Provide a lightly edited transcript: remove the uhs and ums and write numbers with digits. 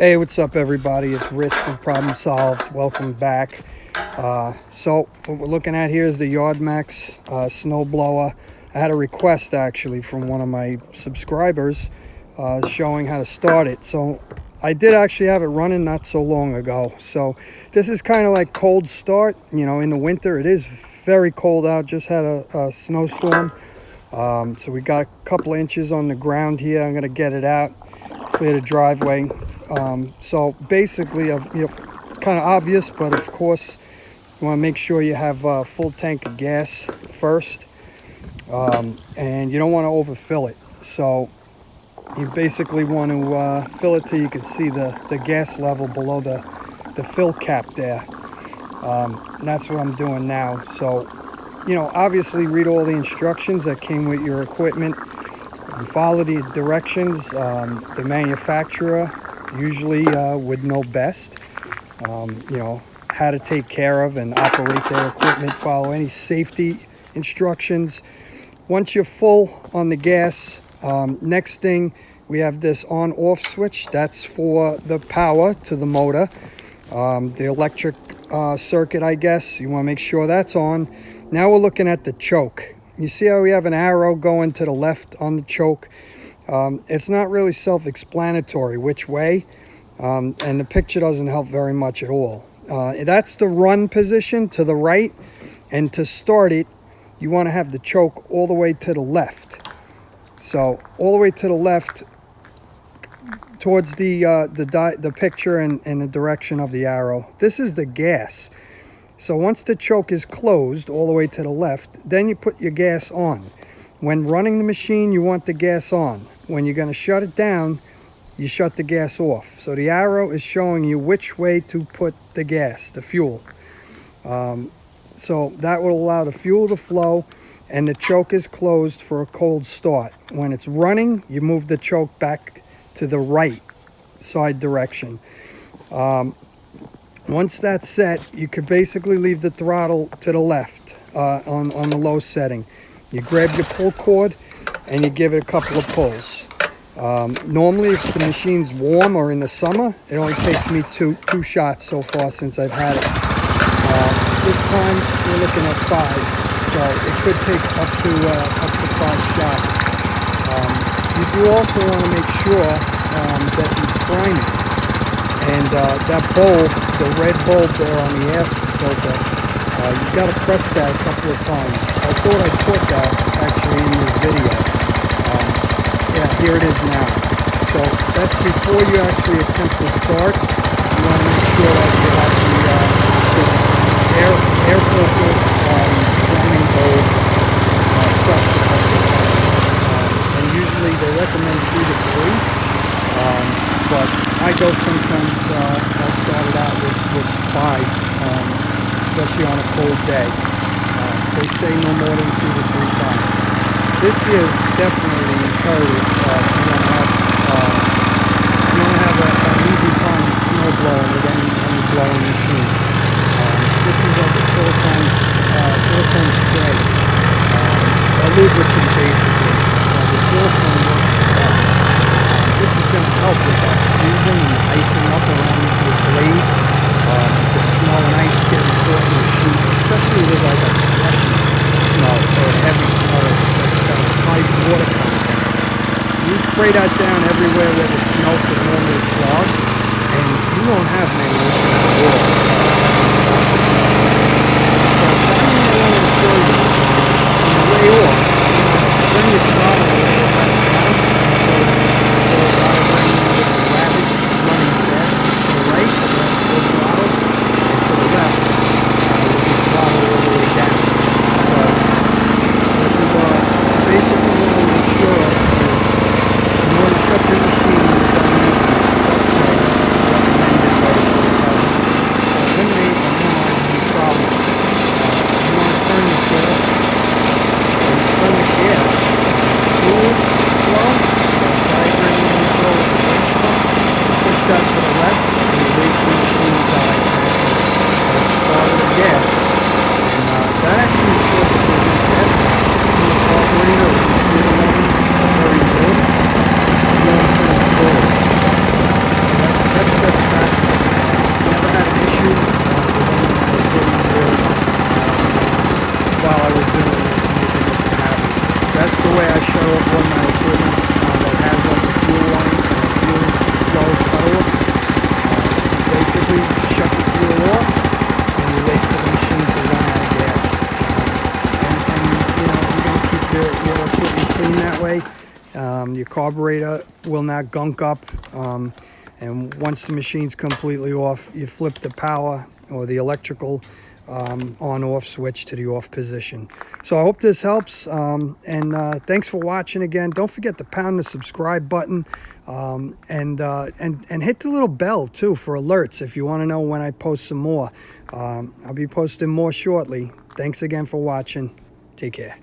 Hey, what's up everybody? It's Rich from Problem Solved. Welcome back. So what we're looking at here is the Yardmax Snowblower. I had a request actually from one of my subscribers showing how to start it. So I did actually have it running not so long ago. So this is kind of like cold start. You know, in the winter it is very cold out. Just had a snowstorm. So we got a couple of inches on the ground here. I'm going to get it out, clear the driveway. So basically, kind of obvious, but of course, you want to make sure you have a full tank of gas first, and you don't want to overfill it. So you basically want to fill it till you can see the gas level below the fill cap there. And that's what I'm doing now. So, you know, obviously read all the instructions that came with your equipment and follow the directions. The manufacturer usually would know best, you know, how to take care of and operate their equipment, follow any safety instructions. Once you're full on the gas, next thing, we have this on-off switch. That's for the power to the motor, the electric circuit, I guess. You want to make sure that's on. Now we're looking at the choke. You see how we have an arrow going to the left on the choke? It's not really self-explanatory which way, and the picture doesn't help very much at all. That's the run position to the right, and to start it, you want to have the choke all the way to the left. So all the way to the left towards the picture and the direction of the arrow. This is the gas. So once the choke is closed all the way to the left, then you put your gas on. When running the machine, you want the gas on. When you're going to shut it down, you shut the gas off. So the arrow is showing you which way to put the gas, the fuel. So that will allow the fuel to flow, and the choke is closed for a cold start. When it's running, you move the choke back to the right side direction. Once that's set, you could basically leave the throttle to the left on the low setting. You grab your pull cord and you give it a couple of pulls. Normally, if the machine's warm or in the summer, it only takes me two shots so far since I've had it. This time we're looking at 5, so it could take up to 5 shots. You do also want to make sure that you prime it, and that bulb, the red bulb there on the air filter, you've got to press that a couple of times. I thought I put that actually in this video. Yeah, here it is now. So that's before you actually attempt to start. You want to make sure that you have the air filter priming bulb pressed a couple of times. And usually they recommend 2 to 3. But I go sometimes, I'll start it out with 5, especially on a cold day. They say no more than 2 to 3 times. This here is definitely imperative if you want to have an easy time snow blowing with any blowing machine. This is like a silicone spray, a lubricant basically. The silicone works the best. This is going to help with that freezing and icing up around the blades. The snow and ice getting caught in the chute, especially with like a slushy snow or a heavy snow that's got a high water content. You spray that down everywhere where the snow could normally clog, and you won't have many issues at all. So finally I want to show you on the way off, bring your throttle a little bit back down, so rather than with the rabbit running fast to the right, so that's full throttle, and to the left, with the throttle all the way down. So what you basically want to make sure is you want to shut your machine when you're done using it. That's my recommended way. your carburetor will not gunk up. And once the machine's completely off, you flip the power or the electrical on-off switch to the off position. So I hope this helps, and thanks for watching again. Don't forget to pound the subscribe button, and hit the little bell too for alerts if you want to know when I post some more. I'll be posting more shortly. Thanks again for watching. Take care.